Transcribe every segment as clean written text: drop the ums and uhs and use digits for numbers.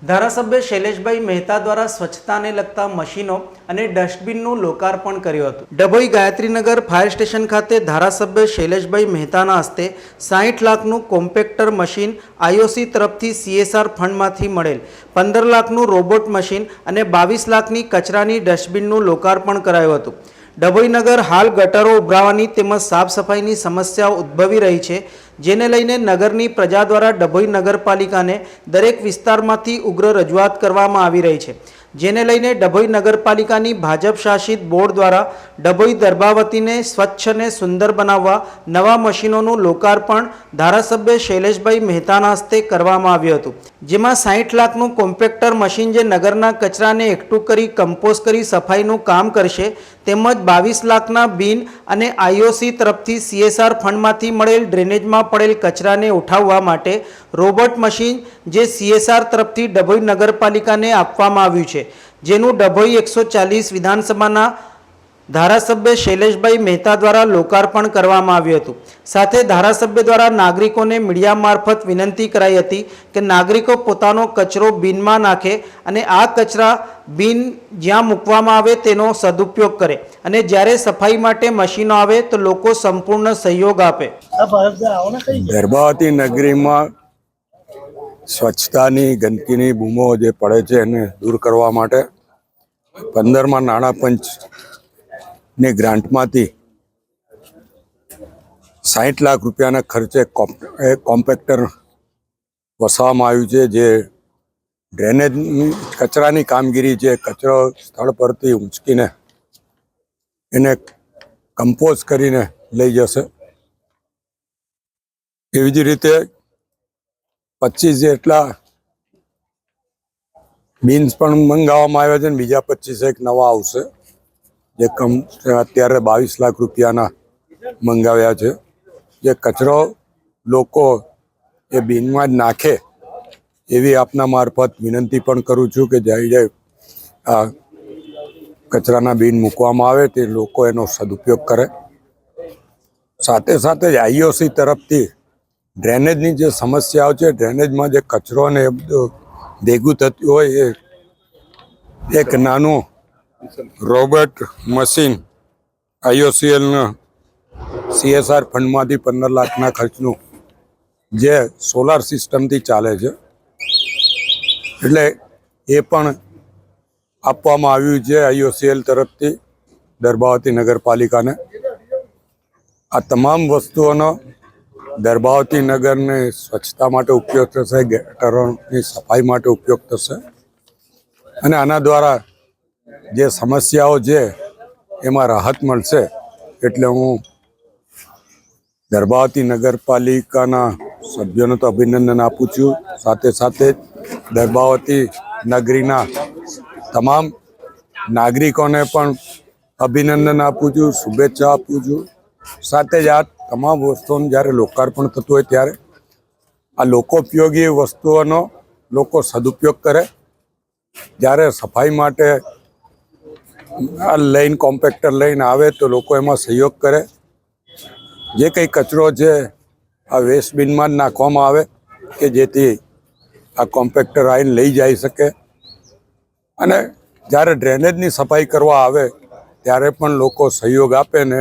ધારાસભ્ય શૈલેષભાઈ મહેતા દ્વારા સ્વચ્છતાને લગતા મશીનો અને ડસ્ટબિનનું લોકાર્પણ કર્યું હતું। ડભોઈ ગાયત્રીનગર ફાયર સ્ટેશન ખાતે ધારાસભ્ય શૈલેષભાઈ મહેતાના હસ્તે 60 લાખનું કોમ્પેક્ટર મશીન આઈઓસી તરફથી CSR ફંડમાંથી મળેલ 15 લાખનું રોબોટ મશીન અને 22 લાખની કચરાની ડસ્ટબિનનું લોકાર્પણ કરાયું હતું। ડભોઈ નગર હાલ ગટરો ઉભરાવાની તેમજ સાફ સફાઈની સમસ્યાઓ ઉદ્ભવી રહી છે, જેને લઈને નગરની પ્રજા દ્વારા ડભોઈ નગરપાલિકાને દરેક વિસ્તારમાંથી ઉગ્ર રજૂઆત કરવામાં આવી રહી છે, જેને લઈને ડભોઈ નગરપાલિકાની ભાજપ શાસિત બોર્ડ દ્વારા ડભોઈ દર્ભાવતીને સ્વચ્છ અને સુંદર બનાવવા નવા મશીનોનું લોકાર્પણ ધારાસભ્ય શૈલેષભાઈ મહેતાના હસ્તે કરવામાં આવ્યું હતું, જેમાં 60 લાખનું કોમ્પેક્ટર મશીન જે નગરના કચરાને એકઠું કરી કમ્પોસ્ટ કરી સફાઈનું કામ કરશે, તેમજ 22 લાખના બિન અને આઈઓસી તરફથી CSR ફંડમાંથી મળેલ ડ્રેનેજમાં પડેલ કચરાને ઉઠાવવા માટે રોબોટ મશીન જે CSR તરફથી ડભોઈ નગરપાલિકાને આપવામાં આવ્યું છે, જેનું ડભોઈ 140 વિધાનસભાના ધારાસભ્ય શૈલેષભાઈ મહેતા દ્વારા લોકાર્પણ કરવામાં આવ્યું હતું। સાથે ધારાસભ્ય દ્વારા નાગરિકોને મીડિયા મારફત વિનંતી કરાઈ હતી કે નાગરિકો પોતાનો કચરો બિનમાં નાખે અને આ કચરા બિન જ્યાં મૂકવામાં આવે તેનો સદુપયોગ કરે અને જ્યારે સફાઈ માટે મશીનો આવે તો લોકો સંપૂર્ણ સહયોગ આપે। દર્ભાવતી નગરીમાં સ્વચ્છતાની ગંદકીની બૂમો જે પડે છે એને દૂર કરવા માટે 15માં નાણાં પંચની ગ્રાન્ટમાંથી 60 લાખ રૂપિયાના ખર્ચે કોમ્પેક્ટર વસાવવામાં આવ્યું છે, જે ડ્રેનેજની કચરાની કામગીરી છે, કચરો સ્થળ પરથી ઊંચકીને એને કમ્પોઝ કરીને લઈ જશે। એવી જ રીતે 25 જેટલા બીન્સ પણ મંગાવવામાં આવ્યા છે અને બીજા 25 એક નવા આવશે, જે અત્યારે 22 લાખ રૂપિયાના મંગાવ્યા છે। જે કચરો લોકો એ બીનમાં જ નાખે એવી આપના મારફત વિનંતી પણ કરું છું કે જ્યારે આ કચરાના બીન મૂકવામાં આવે તે લોકો એનો સદુપયોગ કરે। સાથે સાથે જ આઈઓસી તરફથી ડ્રેનેજની જે સમસ્યાઓ છે, ડ્રેનેજમાં જે કચરો ને એ બધું ભેગું થતું હોય, એ એક નાનું રોબોટ મશીન આઈઓસીએલના CSR ફંડમાંથી 15 લાખના ખર્ચનું જે સોલાર સિસ્ટમથી ચાલે છે, એટલે એ પણ આપવામાં આવ્યું છે આઈઓસીએલ તરફથી દર્ભાવતી નગરપાલિકાને। આ તમામ વસ્તુઓનો દર્ભાવતી નગરને સ્વચ્છતા માટે ઉપયોગ થશે, ગટરોની સફાઈ માટે ઉપયોગ થશે અને આના દ્વારા જે સમસ્યાઓ છે એમાં રાહત મળશે। એટલે હું દર્ભાવતી નગરપાલિકાના સભ્યોને તો અભિનંદન આપું છું, સાથે સાથે દર્ભાવતી નગરીના તમામ નાગરિકોને પણ અભિનંદન આપું છું, શુભેચ્છા આપું છું। સાથે જ આ તમામ વસ્તુઓનું જ્યારે લોકાર્પણ થતું હોય ત્યારે આ લોકોપયોગી વસ્તુઓનો લોકો સદુપયોગ કરે। જ્યારે સફાઈ માટે આ લઈને કોમ્પેક્ટર લઈને આવે તો લોકો એમાં સહયોગ કરે। જે કંઈ કચરો છે આ વેસ્ટ બિનમાં જ નાખવામાં આવે કે જેથી આ કોમ્પેક્ટર આવીને લઈ જઈ શકે। અને જ્યારે ડ્રેનેજની સફાઈ કરવા આવે ત્યારે પણ લોકો સહયોગ આપે ને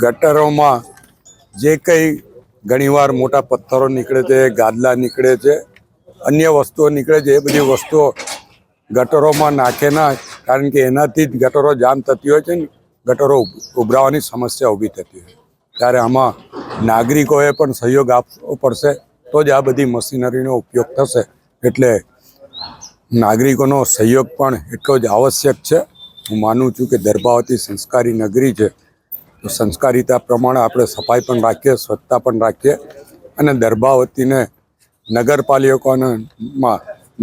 ગટરોમાં જે કંઈ ઘણીવાર મોટા પથ્થરો નીકળે છે, ગાદલા નીકળે છે, અન્ય વસ્તુઓ નીકળે છે, એ બધી વસ્તુઓ ગટરોમાં નાખે ના, કારણ કે એનાથી જ ગટરો જામ થતી હોય છે ને ગટરો ઉભરાવાની સમસ્યા ઊભી થતી હોય, ત્યારે આમાં નાગરિકોએ પણ સહયોગ આપવો પડશે તો જ આ બધી મશીનરીનો ઉપયોગ થશે। એટલે નાગરિકોનો સહયોગ પણ એટલો જ આવશ્યક છે। હું માનું છું કે દર્ભાવતી સંસ્કારી નગરી છે, તો સંસ્કારિતા પ્રમાણે આપણે સફાઈ પણ રાખીએ, સ્વચ્છતા પણ રાખીએ અને દર્ભાવતીને નગરપાલિકામાં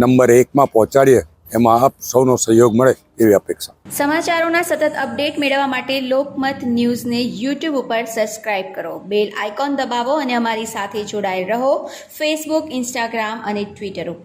નંબર 1માં પહોંચાડીએ, એમાં આપ સૌનો સહયોગ મળે એવી અપેક્ષા। સમાચારોના સતત અપડેટ મેળવવા માટે લોકમત ન્યૂઝને YouTube ઉપર સબસ્ક્રાઇબ કરો, બેલ આઇકોન દબાવો અને અમારી સાથે જોડાયેલ રહો Facebook, Instagram અને Twitter ઉપર।